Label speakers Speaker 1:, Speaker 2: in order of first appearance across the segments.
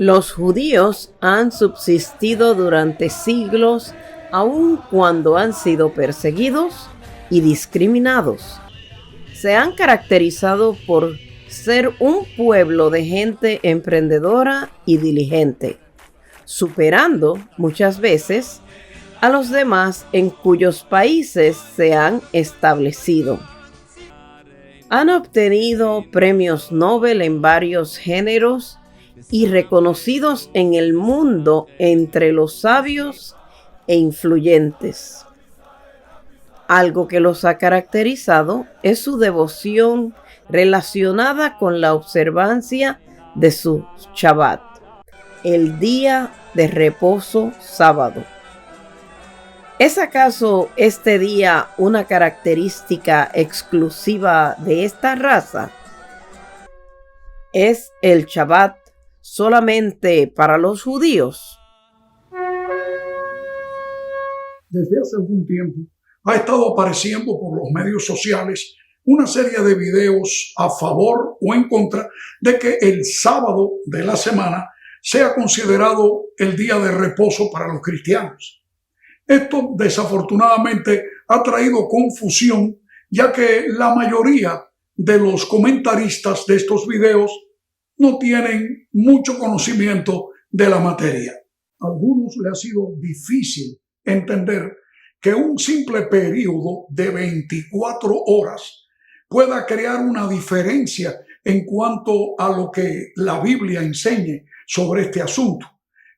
Speaker 1: Los judíos han subsistido durante siglos, aun cuando han sido perseguidos y discriminados. Se han caracterizado por ser un pueblo de gente emprendedora y diligente, superando muchas veces a los demás en cuyos países se han establecido. Han obtenido premios Nobel en varios géneros y reconocidos en el mundo entre los sabios e influyentes. Algo que los ha caracterizado es su devoción relacionada con la observancia de su Shabbat, el día de reposo sábado. ¿Es acaso este día una característica exclusiva de esta raza? ¿Es el Shabbat solamente para los judíos?
Speaker 2: Desde hace algún tiempo ha estado apareciendo por los medios sociales una serie de videos a favor o en contra de que el sábado de la semana sea considerado el día de reposo para los cristianos. Esto desafortunadamente ha traído confusión, ya que la mayoría de los comentaristas de estos videos no tienen mucho conocimiento de la materia. A algunos les ha sido difícil entender que un simple periodo de 24 horas pueda crear una diferencia en cuanto a lo que la Biblia enseñe sobre este asunto.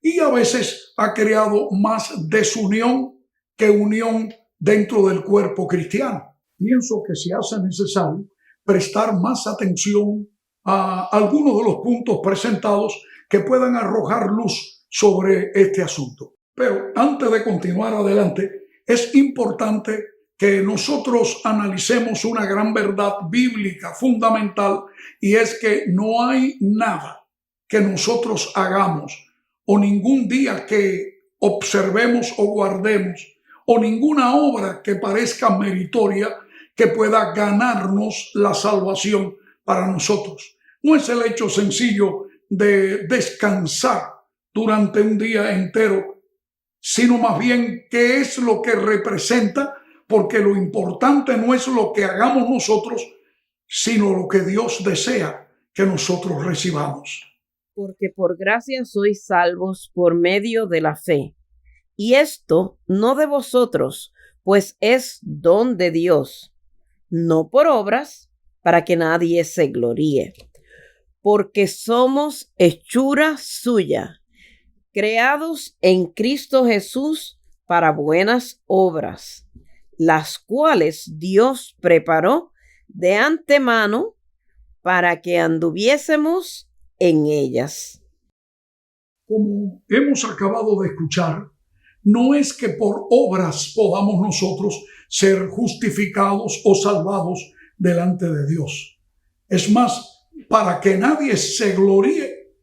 Speaker 2: Y a veces ha creado más desunión que unión dentro del cuerpo cristiano. Pienso que se hace necesario prestar más atención a algunos de los puntos presentados que puedan arrojar luz sobre este asunto. Pero antes de continuar adelante, es importante que nosotros analicemos una gran verdad bíblica fundamental, y es que no hay nada que nosotros hagamos o ningún día que observemos o guardemos o ninguna obra que parezca meritoria que pueda ganarnos la salvación para nosotros. No es el hecho sencillo de descansar durante un día entero, sino más bien qué es lo que representa, porque lo importante no es lo que hagamos nosotros, sino lo que Dios desea que nosotros recibamos.
Speaker 1: Porque por gracia sois salvos por medio de la fe. Y esto no de vosotros, pues es don de Dios, no por obras, para que nadie se gloríe. Porque somos hechura suya, creados en Cristo Jesús para buenas obras, las cuales Dios preparó de antemano para que anduviésemos en ellas.
Speaker 2: Como hemos acabado de escuchar, no es que por obras podamos nosotros ser justificados o salvados delante de Dios. Es más, para que nadie se gloríe,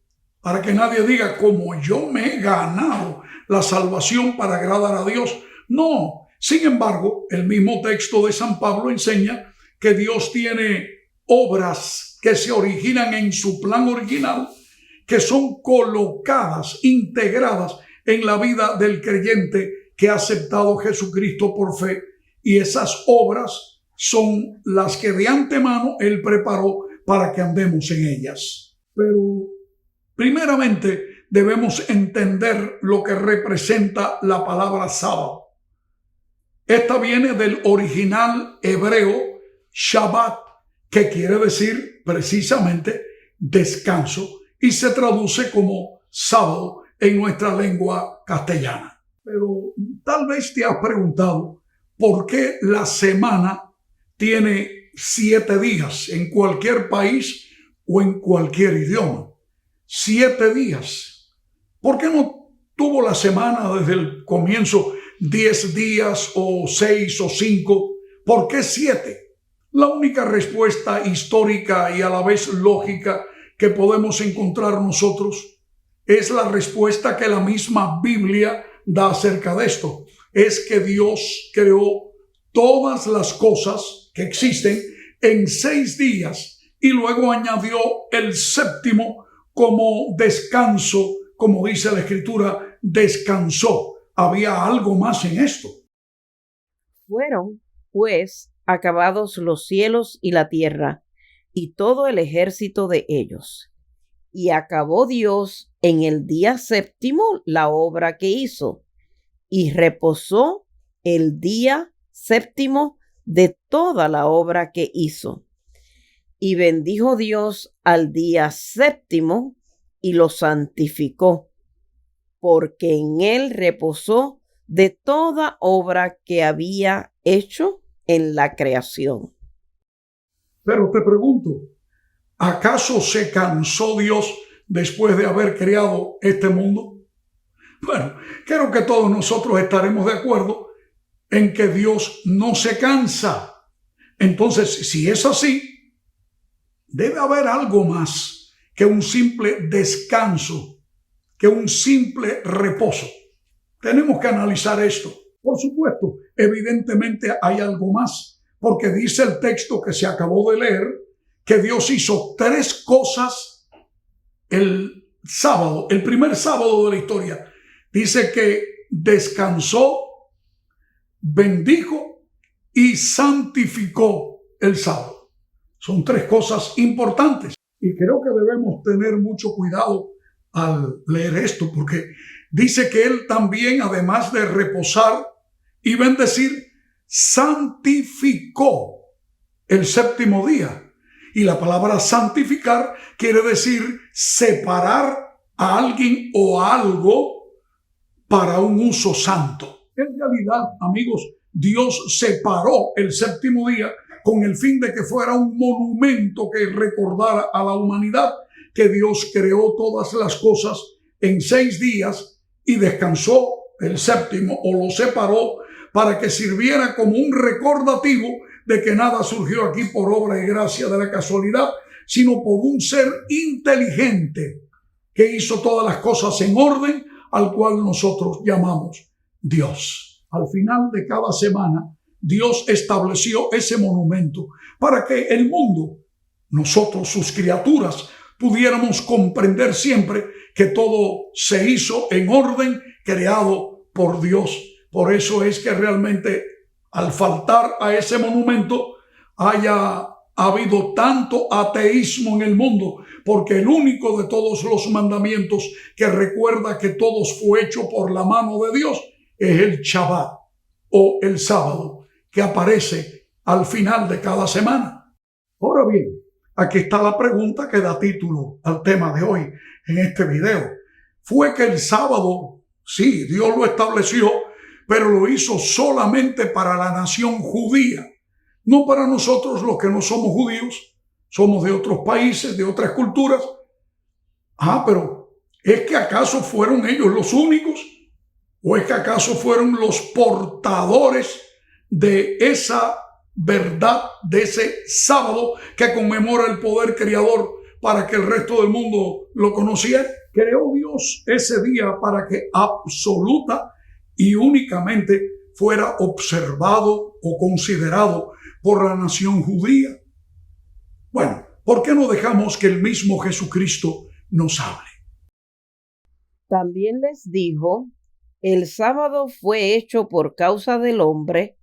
Speaker 2: para que nadie diga como yo me he ganado la salvación para agradar a Dios. No. Sin embargo, el mismo texto de San Pablo enseña que Dios tiene obras que se originan en su plan original, que son colocadas, integradas en la vida del creyente que ha aceptado a Jesucristo por fe. Y esas obras son las que de antemano Él preparó para que andemos en ellas. Pero primeramente debemos entender lo que representa la palabra sábado. Esta viene del original hebreo Shabbat, que quiere decir precisamente descanso, y se traduce como sábado en nuestra lengua castellana. Pero tal vez te has preguntado por qué la semana tiene 7 días en cualquier país o en cualquier idioma. 7 días. ¿Por qué no tuvo la semana desde el comienzo 10 días o 6 o 5? ¿Por qué 7? La única respuesta histórica y a la vez lógica que podemos encontrar nosotros es la respuesta que la misma Biblia da acerca de esto. Es que Dios creó todas las cosas que existen en 6 días y luego añadió el séptimo como descanso, como dice la Escritura, descansó. ¿Había algo más en esto?
Speaker 1: Fueron, pues, acabados los cielos y la tierra, y todo el ejército de ellos. Y acabó Dios en el día séptimo la obra que hizo, y reposó el día séptimo de toda la obra que hizo. Y bendijo Dios al día séptimo y lo santificó, porque en él reposó de toda obra que había hecho en la creación.
Speaker 2: Pero te pregunto, ¿acaso se cansó Dios después de haber creado este mundo? Bueno, creo que todos nosotros estaremos de acuerdo en que Dios no se cansa. Entonces, si es así, debe haber algo más que un simple descanso, que un simple reposo. Tenemos que analizar esto. Por supuesto, evidentemente hay algo más, porque dice el texto que se acabó de leer que Dios hizo 3 cosas el sábado, el primer sábado de la historia. Dice que descansó, bendijo y santificó el sábado. Son 3 cosas importantes y creo que debemos tener mucho cuidado al leer esto, porque dice que él también, además de reposar y bendecir, santificó el séptimo día. Y la palabra santificar quiere decir separar a alguien o a algo para un uso santo. En realidad, amigos, Dios separó el séptimo día con el fin de que fuera un monumento que recordara a la humanidad que Dios creó todas las cosas en 6 días y descansó el séptimo o lo separó para que sirviera como un recordativo de que nada surgió aquí por obra y gracia de la casualidad, sino por un ser inteligente que hizo todas las cosas en orden, al cual nosotros llamamos Dios. Al final de cada semana, Dios estableció ese monumento para que el mundo, nosotros sus criaturas, pudiéramos comprender siempre que todo se hizo en orden, creado por Dios. Por eso es que realmente al faltar a ese monumento haya habido tanto ateísmo en el mundo, porque el único de todos los mandamientos que recuerda que todo fue hecho por la mano de Dios es el Shabbat o el sábado, que aparece al final de cada semana. Ahora bien, aquí está la pregunta que da título al tema de hoy en este video. ¿Fue que el sábado, sí, Dios lo estableció, pero lo hizo solamente para la nación judía? No para nosotros los que no somos judíos, somos de otros países, de otras culturas. Pero ¿es que acaso fueron ellos los únicos? ¿O es que acaso fueron los portadores de esa verdad, de ese sábado que conmemora el poder creador para que el resto del mundo lo conociera? Creó Dios ese día para que absoluta y únicamente fuera observado o considerado por la nación judía. Bueno, ¿por qué no dejamos que el mismo Jesucristo nos hable?
Speaker 1: También les dijo, el sábado fue hecho por causa del hombre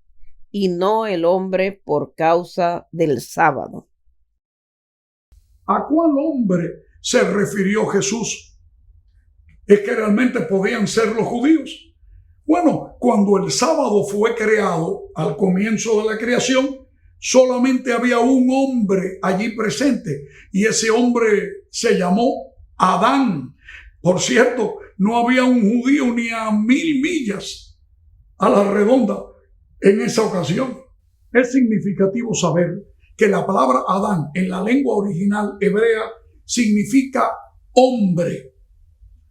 Speaker 1: y no el hombre por causa del sábado.
Speaker 2: ¿A cuál hombre se refirió Jesús? ¿Es que realmente podían ser los judíos? Bueno, cuando el sábado fue creado, al comienzo de la creación, solamente había un hombre allí presente y ese hombre se llamó Adán. Por cierto, no había un judío ni a 1000 millas a la redonda en esa ocasión. Es significativo saber que la palabra Adán en la lengua original hebrea significa hombre.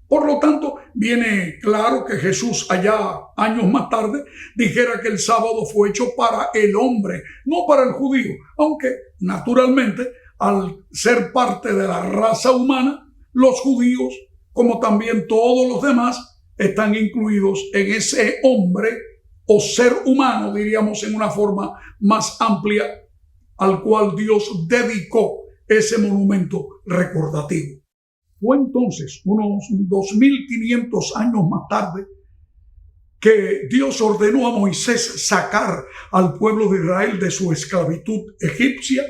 Speaker 2: Por lo tanto, viene claro que Jesús allá años más tarde dijera que el sábado fue hecho para el hombre, no para el judío, aunque naturalmente al ser parte de la raza humana, los judíos, como también todos los demás, están incluidos en ese hombre o ser humano, diríamos en una forma más amplia, al cual Dios dedicó ese monumento recordativo. Fue entonces, unos 2500 años más tarde, que Dios ordenó a Moisés sacar al pueblo de Israel de su esclavitud egipcia.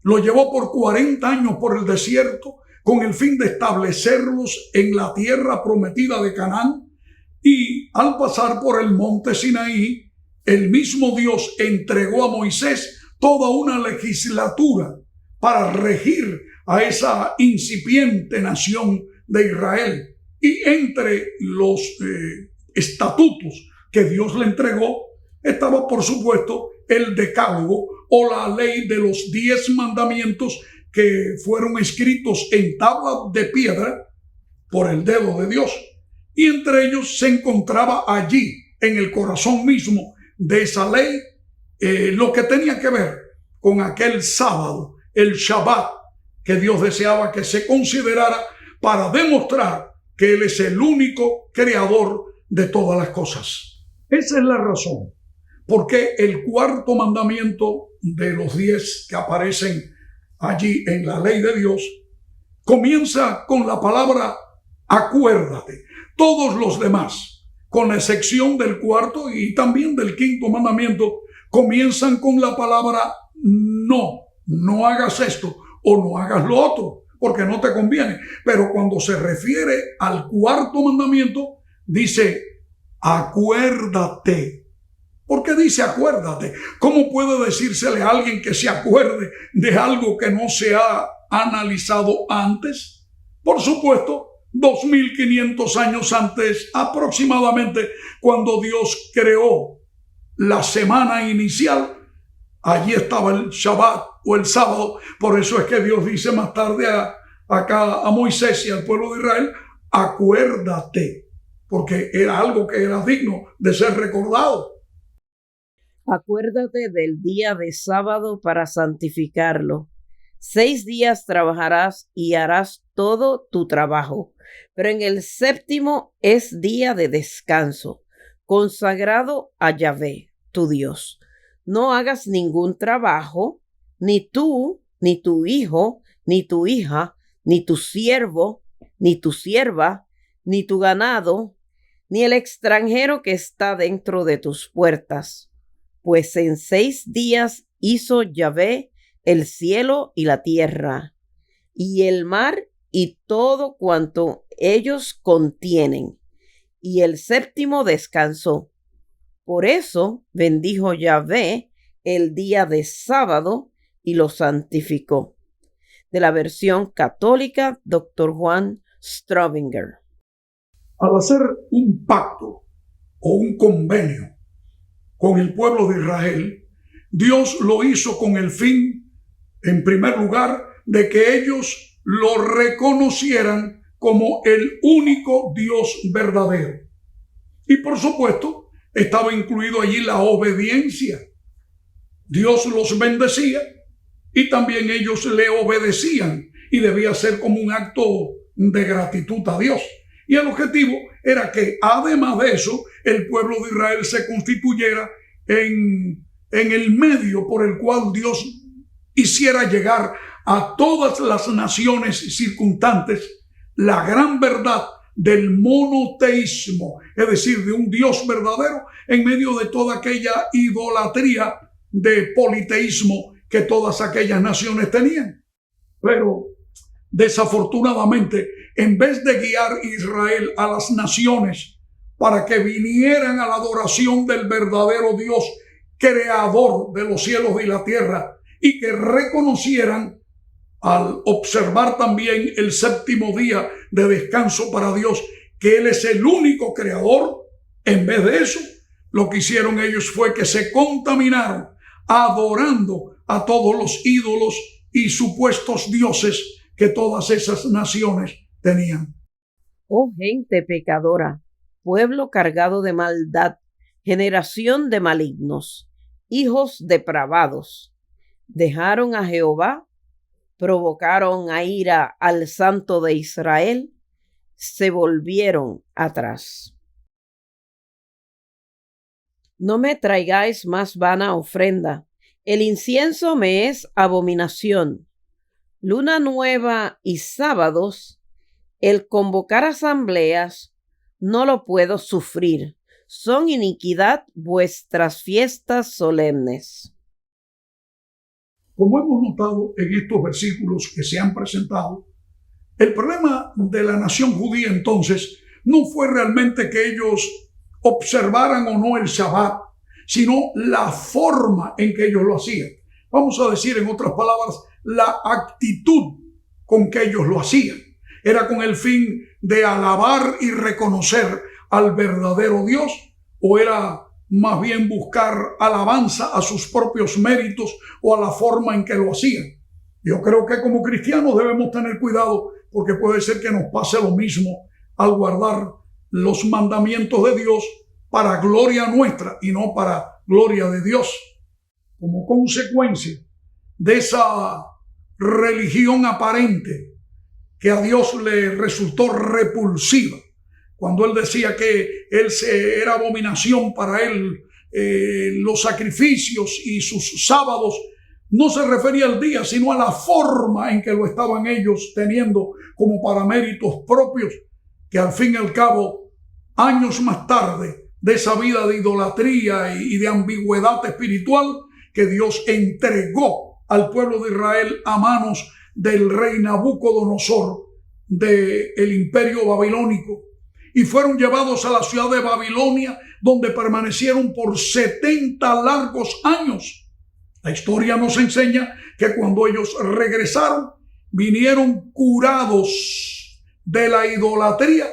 Speaker 2: Lo llevó por 40 años por el desierto con el fin de establecerlos en la tierra prometida de Canaán. Y al pasar por el monte Sinaí, el mismo Dios entregó a Moisés toda una legislatura para regir a esa incipiente nación de Israel. Y entre los estatutos que Dios le entregó estaba, por supuesto, el decálogo o la ley de los 10 mandamientos que fueron escritos en tablas de piedra por el dedo de Dios. Y entre ellos se encontraba allí, en el corazón mismo de esa ley, lo que tenía que ver con aquel sábado, el Shabbat, que Dios deseaba que se considerara para demostrar que Él es el único creador de todas las cosas. Esa es la razón por qué el cuarto mandamiento de los 10 que aparecen allí en la ley de Dios comienza con la palabra acuérdate. Todos los demás, con la excepción del cuarto y también del quinto mandamiento, comienzan con la palabra no hagas esto o no hagas lo otro, porque no te conviene. Pero cuando se refiere al cuarto mandamiento, dice acuérdate. ¿Por qué dice acuérdate? ¿Cómo puede decírsele a alguien que se acuerde de algo que no se ha analizado antes? Por supuesto, 2500 años antes aproximadamente, cuando Dios creó la semana inicial, allí estaba el Shabbat o el sábado. Por eso es que Dios dice más tarde acá a Moisés y al pueblo de Israel, acuérdate, porque era algo que era digno de ser recordado.
Speaker 1: Acuérdate del día de sábado para santificarlo. 6 días trabajarás y harás todo tu trabajo, pero en el séptimo es día de descanso, consagrado a Yahvé, tu Dios. No hagas ningún trabajo, ni tú, ni tu hijo, ni tu hija, ni tu siervo, ni tu sierva, ni tu ganado, ni el extranjero que está dentro de tus puertas. Pues en 6 días hizo Yahvé el cielo y la tierra, y el mar y todo cuanto ellos contienen, y el séptimo descansó. Por eso bendijo Yahvé el día de sábado y lo santificó. De la versión católica, Dr. Juan Straubinger.
Speaker 2: Al hacer un pacto o un convenio con el pueblo de Israel, Dios lo hizo con el fin, en primer lugar, de que ellos lo reconocieran como el único Dios verdadero. Y por supuesto, estaba incluido allí la obediencia. Dios los bendecía y también ellos le obedecían, y debía ser como un acto de gratitud a Dios. Y el objetivo era que, además de eso, el pueblo de Israel se constituyera en el medio por el cual Dios hiciera llegar a todas las naciones circunstantes la gran verdad del monoteísmo, es decir, de un Dios verdadero en medio de toda aquella idolatría de politeísmo que todas aquellas naciones tenían. Pero desafortunadamente, en vez de guiar a Israel a las naciones para que vinieran a la adoración del verdadero Dios, creador de los cielos y la tierra, y que reconocieran, al observar también el séptimo día de descanso para Dios, que Él es el único creador, en vez de eso, lo que hicieron ellos fue que se contaminaron adorando a todos los ídolos y supuestos dioses que todas esas naciones tenían.
Speaker 1: Oh gente pecadora, pueblo cargado de maldad, generación de malignos, hijos depravados, dejaron a Jehová, provocaron a ira al Santo de Israel, se volvieron atrás. No me traigáis más vana ofrenda, el incienso me es abominación. Luna nueva y sábados El convocar asambleas no lo puedo sufrir. Son iniquidad vuestras fiestas solemnes.
Speaker 2: Como hemos notado en estos versículos que se han presentado, el problema de la nación judía entonces no fue realmente que ellos observaran o no el Shabbat, sino la forma en que ellos lo hacían. Vamos a decir, en otras palabras, la actitud con que ellos lo hacían. Era con el fin de alabar y reconocer al verdadero Dios, o era más bien buscar alabanza a sus propios méritos o a la forma en que lo hacían. Yo creo que como cristianos debemos tener cuidado, porque puede ser que nos pase lo mismo al guardar los mandamientos de Dios para gloria nuestra y no para gloria de Dios. Como consecuencia de esa religión aparente que a Dios le resultó repulsiva, cuando él decía que era abominación para él los sacrificios y sus sábados, no se refería al día, sino a la forma en que lo estaban ellos teniendo como para méritos propios, que al fin y al cabo, años más tarde, de esa vida de idolatría y de ambigüedad espiritual que Dios entregó al pueblo de Israel a manos del rey Nabucodonosor del imperio babilónico, y fueron llevados a la ciudad de Babilonia, donde permanecieron por 70 largos años. La historia nos enseña que cuando ellos regresaron, vinieron curados de la idolatría,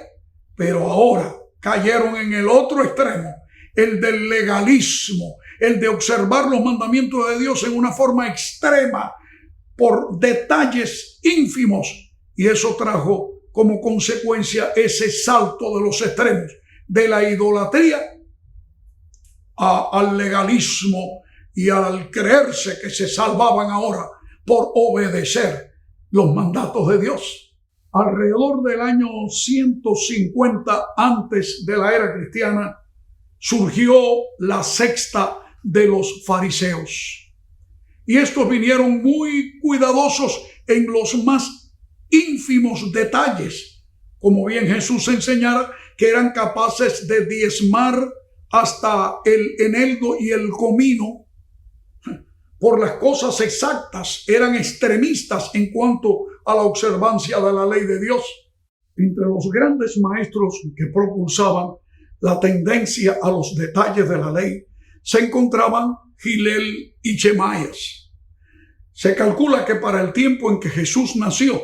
Speaker 2: pero ahora cayeron en el otro extremo, el del legalismo, el de observar los mandamientos de Dios en una forma extrema, por detalles ínfimos, y eso trajo como consecuencia ese salto de los extremos, de la idolatría al legalismo y al creerse que se salvaban ahora por obedecer los mandatos de Dios. Alrededor del año 150 antes de la era cristiana surgió la secta de los fariseos. Y estos vinieron muy cuidadosos en los más ínfimos detalles, como bien Jesús enseñara que eran capaces de diezmar hasta el eneldo y el comino por las cosas exactas. Eran extremistas en cuanto a la observancia de la ley de Dios. Entre los grandes maestros que propulsaban la tendencia a los detalles de la ley se encontraban Gilel y Chemaías. Se calcula que para el tiempo en que Jesús nació,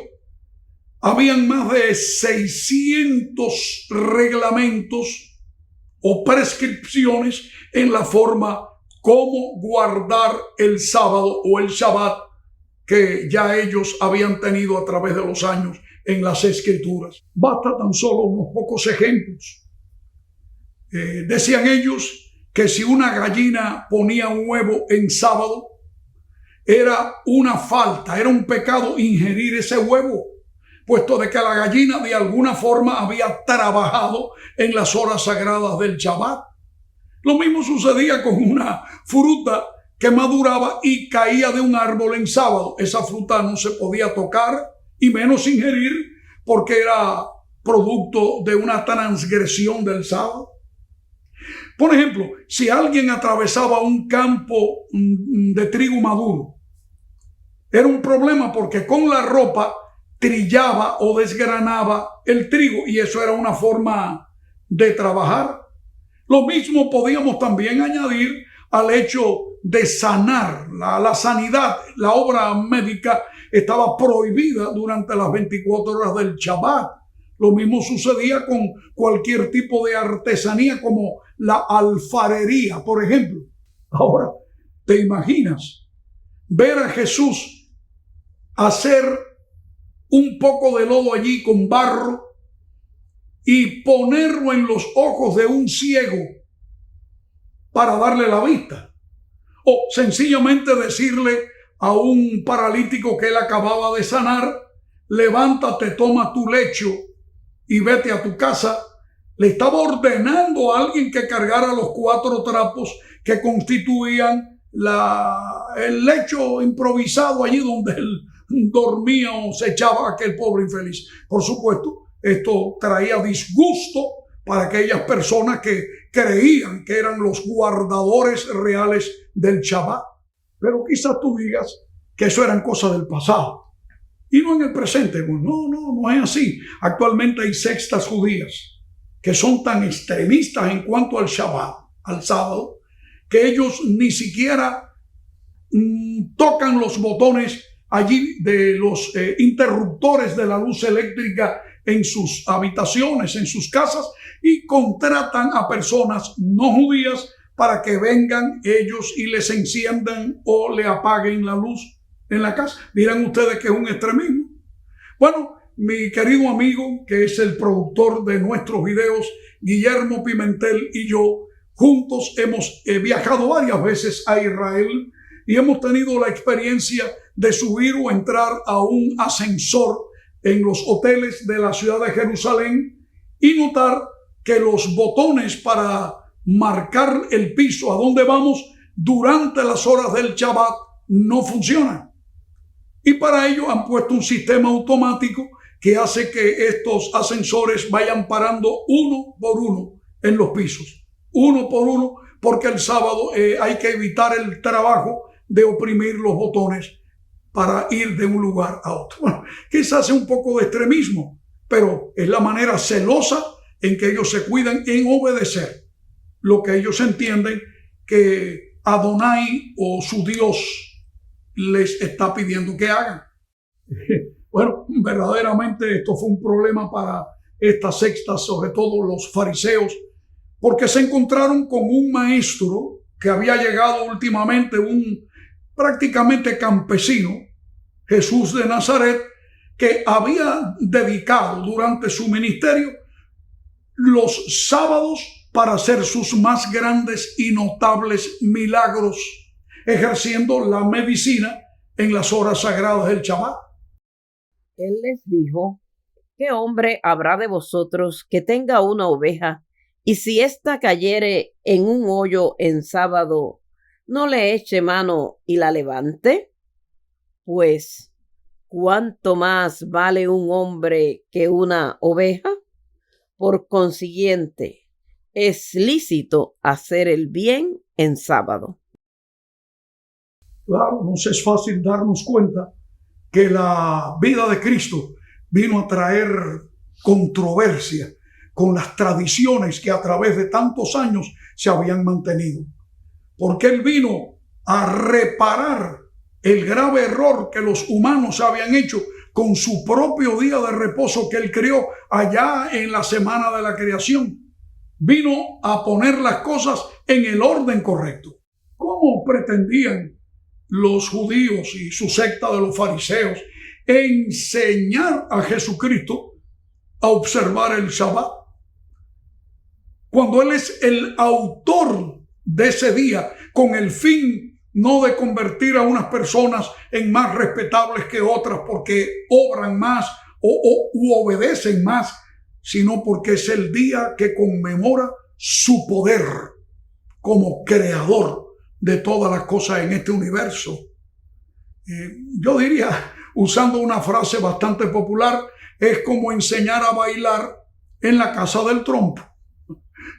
Speaker 2: habían más de 600 reglamentos o prescripciones en la forma cómo guardar el sábado o el Shabbat que ya ellos habían tenido a través de los años en las Escrituras. Basta tan solo unos pocos ejemplos. Decían ellos que si una gallina ponía un huevo en sábado, era una falta, era un pecado ingerir ese huevo, puesto de que la gallina de alguna forma había trabajado en las horas sagradas del Shabbat. Lo mismo sucedía con una fruta que maduraba y caía de un árbol en sábado. Esa fruta no se podía tocar y menos ingerir porque era producto de una transgresión del sábado. Por ejemplo, si alguien atravesaba un campo de trigo maduro, era un problema porque con la ropa trillaba o desgranaba el trigo y eso era una forma de trabajar. Lo mismo podíamos también añadir al hecho de sanar, la sanidad. La obra médica estaba prohibida durante las 24 horas del Shabbat. Lo mismo sucedía con cualquier tipo de artesanía como la alfarería, por ejemplo. Ahora, ¿te imaginas ver a Jesús hacer un poco de lodo allí con barro y ponerlo en los ojos de un ciego para darle la vista? O sencillamente decirle a un paralítico que él acababa de sanar, levántate, toma tu lecho y vete a tu casa. Le estaba ordenando a alguien que cargara los 4 trapos que constituían el lecho improvisado allí donde él dormía o se echaba aquel pobre infeliz. Por supuesto, esto traía disgusto para aquellas personas que creían que eran los guardadores reales del Shabbat. Pero quizás tú digas que eso eran cosas del pasado y no en el presente. No es así. Actualmente hay sectas judías que son tan extremistas en cuanto al Shabbat, al sábado, que ellos ni siquiera tocan los botones allí de los interruptores de la luz eléctrica en sus habitaciones, en sus casas, y contratan a personas no judías para que vengan ellos y les enciendan o le apaguen la luz en la casa. Dirán ustedes que es un extremismo. Bueno, mi querido amigo, que es el productor de nuestros videos, Guillermo Pimentel, y yo, juntos hemos viajado varias veces a Israel y hemos tenido la experiencia de subir o entrar a un ascensor en los hoteles de la ciudad de Jerusalén y notar que los botones para marcar el piso a donde vamos durante las horas del Shabbat no funcionan. Y para ello han puesto un sistema automático que hace que estos ascensores vayan parando uno por uno en los pisos. Uno por uno, porque el sábado hay que evitar el trabajo de oprimir los botones para ir de un lugar a otro. Bueno, quizás sea un poco de extremismo, pero es la manera celosa en que ellos se cuidan en obedecer lo que ellos entienden que Adonai o su Dios les está pidiendo que hagan. Bueno, verdaderamente esto fue un problema para estas sectas, sobre todo los fariseos, porque se encontraron con un maestro que había llegado últimamente, un prácticamente campesino, Jesús de Nazaret, que había dedicado durante su ministerio los sábados para hacer sus más grandes y notables milagros, ejerciendo la medicina en las horas sagradas del Shabbat.
Speaker 1: Él les dijo: ¿qué hombre habrá de vosotros que tenga una oveja, y si ésta cayere en un hoyo en sábado, no le eche mano y la levante? Pues, ¿cuánto más vale un hombre que una oveja? Por consiguiente, es lícito hacer el bien en sábado.
Speaker 2: Claro, nos es fácil darnos cuenta que la vida de Cristo vino a traer controversia con las tradiciones que a través de tantos años se habían mantenido. Porque Él vino a reparar el grave error que los humanos habían hecho con su propio día de reposo que Él creó allá en la semana de la creación. Vino a poner las cosas en el orden correcto. ¿Cómo pretendían los judíos y su secta de los fariseos enseñar a Jesucristo a observar el Shabbat, cuando Él es el autor de ese día, con el fin no de convertir a unas personas en más respetables que otras porque obran más u obedecen más, sino porque es el día que conmemora su poder como creador de todas las cosas en este universo? Yo diría, usando una frase bastante popular, es como enseñar a bailar en la casa del trompo.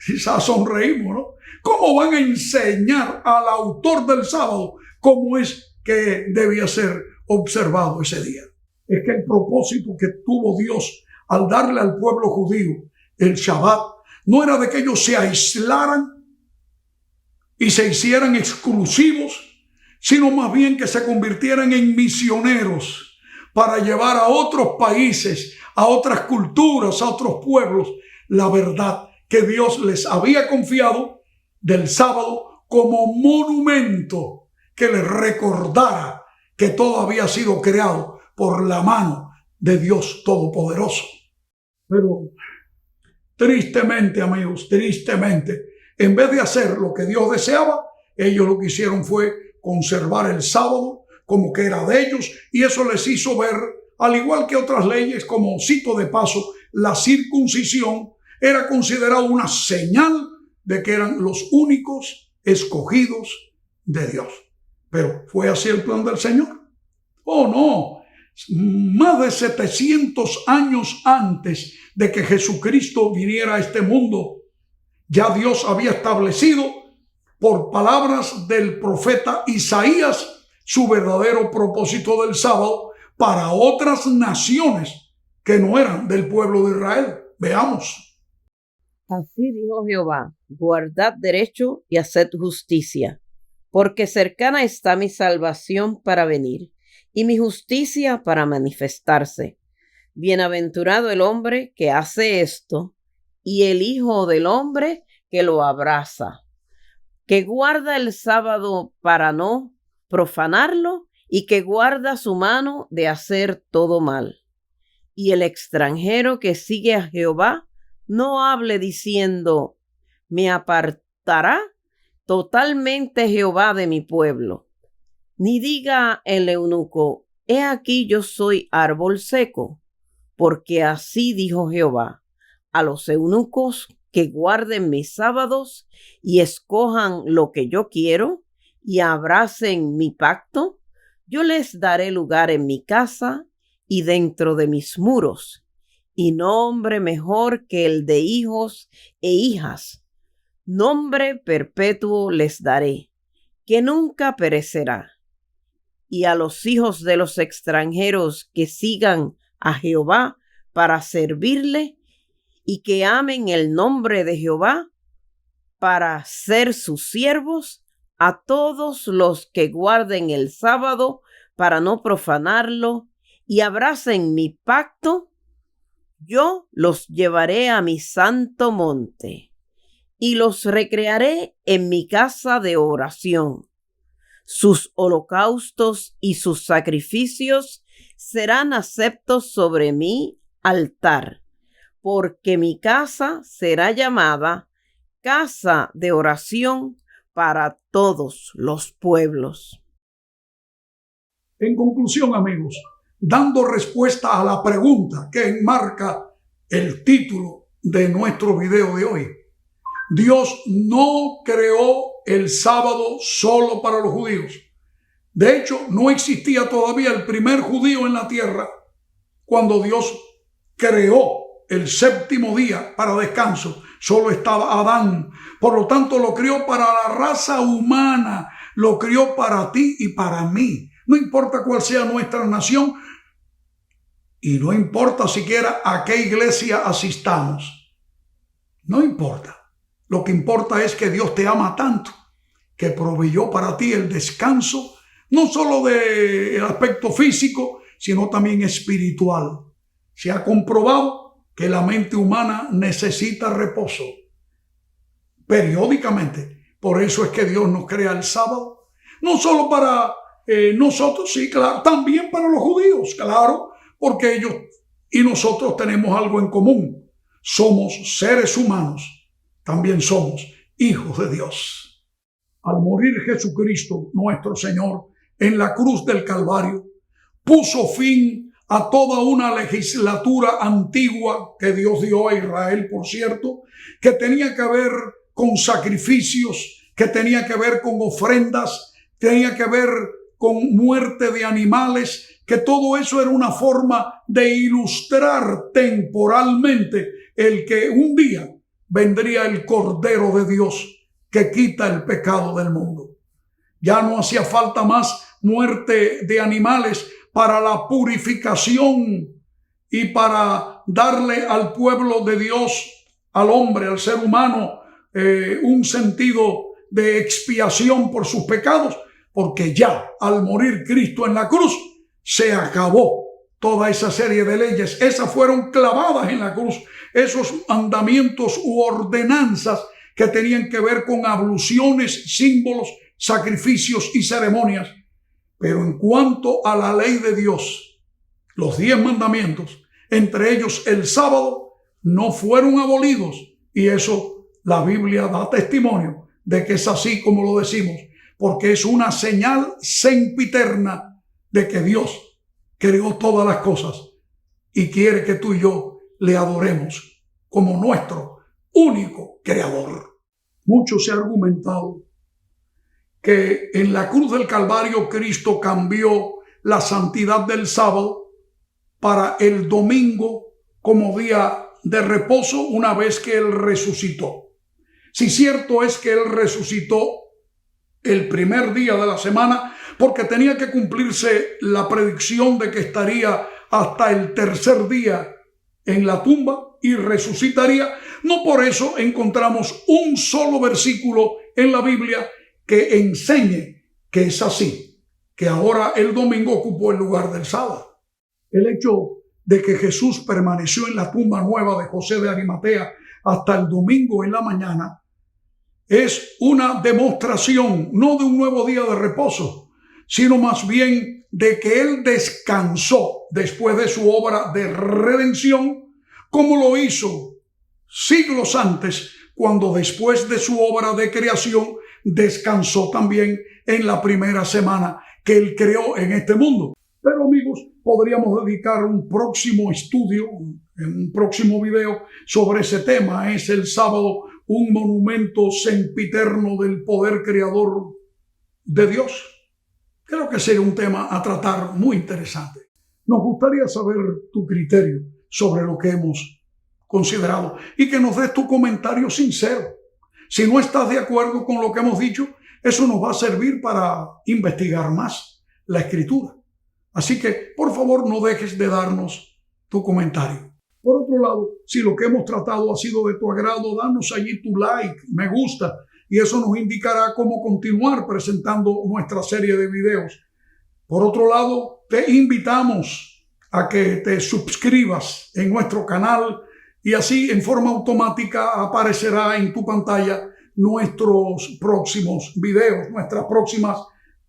Speaker 2: Quizás sonreímos, ¿no? ¿Cómo van a enseñar al autor del sábado cómo es que debía ser observado ese día? Es que el propósito que tuvo Dios al darle al pueblo judío el Shabbat no era de que ellos se aislaran y se hicieran exclusivos, sino más bien que se convirtieran en misioneros para llevar a otros países, a otras culturas, a otros pueblos, la verdad que Dios les había confiado del sábado como monumento que les recordara que todo había sido creado por la mano de Dios Todopoderoso. Pero tristemente, amigos, tristemente, en vez de hacer lo que Dios deseaba, ellos lo que hicieron fue conservar el sábado como que era de ellos, y eso les hizo ver, al igual que otras leyes, como cito de paso, la circuncisión era considerado una señal de que eran los únicos escogidos de Dios. Pero ¿fue así el plan del Señor? Oh, no. más de 700 años antes de que Jesucristo viniera a este mundo, ya Dios había establecido por palabras del profeta Isaías su verdadero propósito del sábado para otras naciones que no eran del pueblo de Israel. Veamos.
Speaker 1: Así dijo Jehová: guardad derecho y haced justicia, porque cercana está mi salvación para venir, y mi justicia para manifestarse. Bienaventurado el hombre que hace esto, y el Hijo del hombre que lo abraza, que guarda el sábado para no profanarlo, y que guarda su mano de hacer todo mal. Y el extranjero que sigue a Jehová, no hable diciendo: me apartará totalmente Jehová de mi pueblo. Ni diga el eunuco: he aquí yo soy árbol seco, porque así dijo Jehová: a los eunucos que guarden mis sábados y escojan lo que yo quiero y abracen mi pacto, yo les daré lugar en mi casa y dentro de mis muros, y nombre mejor que el de hijos e hijas. Nombre perpetuo les daré, que nunca perecerá. Y a los hijos de los extranjeros que sigan a Jehová para servirle, y que amen el nombre de Jehová para ser sus siervos, a todos los que guarden el sábado para no profanarlo y abracen mi pacto, yo los llevaré a mi santo monte y los recrearé en mi casa de oración. Sus holocaustos y sus sacrificios serán aceptos sobre mi altar, porque mi casa será llamada casa de oración para todos los pueblos.
Speaker 2: En conclusión, amigos, dando respuesta a la pregunta que enmarca el título de nuestro video de hoy, Dios no creó el sábado solo para los judíos. De hecho, no existía todavía el primer judío en la tierra cuando Dios creó el séptimo día para descanso. Solo estaba Adán. Por lo tanto, lo crió para la raza humana. Lo crió para ti y para mí. No importa cuál sea nuestra nación y no importa siquiera a qué iglesia asistamos. No importa. Lo que importa es que Dios te ama tanto que proveyó para ti el descanso, no solo del aspecto físico, sino también espiritual. Se ha comprobado que la mente humana necesita reposo periódicamente. Por eso es que Dios nos crea el sábado. No solo para nosotros, sí, claro, también para los judíos, claro, porque ellos y nosotros tenemos algo en común. Somos seres humanos, también somos hijos de Dios. Al morir Jesucristo, nuestro Señor, en la cruz del Calvario, puso fin a toda una legislatura antigua que Dios dio a Israel, por cierto, que tenía que ver con sacrificios, que tenía que ver con ofrendas, tenía que ver con muerte de animales, que todo eso era una forma de ilustrar temporalmente el que un día vendría el Cordero de Dios que quita el pecado del mundo. Ya no hacía falta más muerte de animales para la purificación y para darle al pueblo de Dios, al hombre, al ser humano, un sentido de expiación por sus pecados, porque ya al morir Cristo en la cruz se acabó toda esa serie de leyes. Esas fueron clavadas en la cruz, esos mandamientos u ordenanzas que tenían que ver con abluciones, símbolos, sacrificios y ceremonias. Pero en cuanto a la ley de Dios, los 10 mandamientos, entre ellos el sábado, no fueron abolidos. Y eso la Biblia da testimonio de que es así como lo decimos, porque es una señal sempiterna de que Dios creó todas las cosas y quiere que tú y yo le adoremos como nuestro único creador. Mucho se ha argumentado que en la cruz del Calvario Cristo cambió la santidad del sábado para el domingo como día de reposo una vez que Él resucitó. Si cierto es que Él resucitó el primer día de la semana, porque tenía que cumplirse la predicción de que estaría hasta el tercer día en la tumba y resucitaría, no por eso encontramos un solo versículo en la Biblia que enseñe que es así, que ahora el domingo ocupó el lugar del sábado. El hecho de que Jesús permaneció en la tumba nueva de José de Arimatea hasta el domingo en la mañana es una demostración no de un nuevo día de reposo, sino más bien de que Él descansó después de su obra de redención, como lo hizo siglos antes, cuando después de su obra de creación descansó también en la primera semana que Él creó en este mundo. Pero amigos, podríamos dedicar un próximo estudio, un próximo video sobre ese tema. ¿Es el sábado un monumento sempiterno del poder creador de Dios? Creo que sería un tema a tratar muy interesante. Nos gustaría saber tu criterio sobre lo que hemos considerado y que nos des tu comentario sincero. Si no estás de acuerdo con lo que hemos dicho, eso nos va a servir para investigar más la Escritura. Así que, por favor, no dejes de darnos tu comentario. Por otro lado, si lo que hemos tratado ha sido de tu agrado, danos allí tu like, me gusta, y eso nos indicará cómo continuar presentando nuestra serie de videos. Por otro lado, te invitamos a que te suscribas en nuestro canal y así en forma automática aparecerá en tu pantalla nuestros próximos videos, nuestras próximas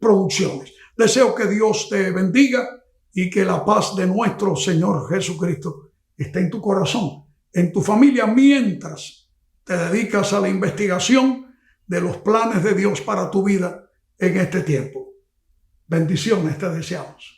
Speaker 2: producciones. Deseo que Dios te bendiga y que la paz de nuestro Señor Jesucristo esté en tu corazón, en tu familia, mientras te dedicas a la investigación de los planes de Dios para tu vida en este tiempo. Bendiciones te deseamos.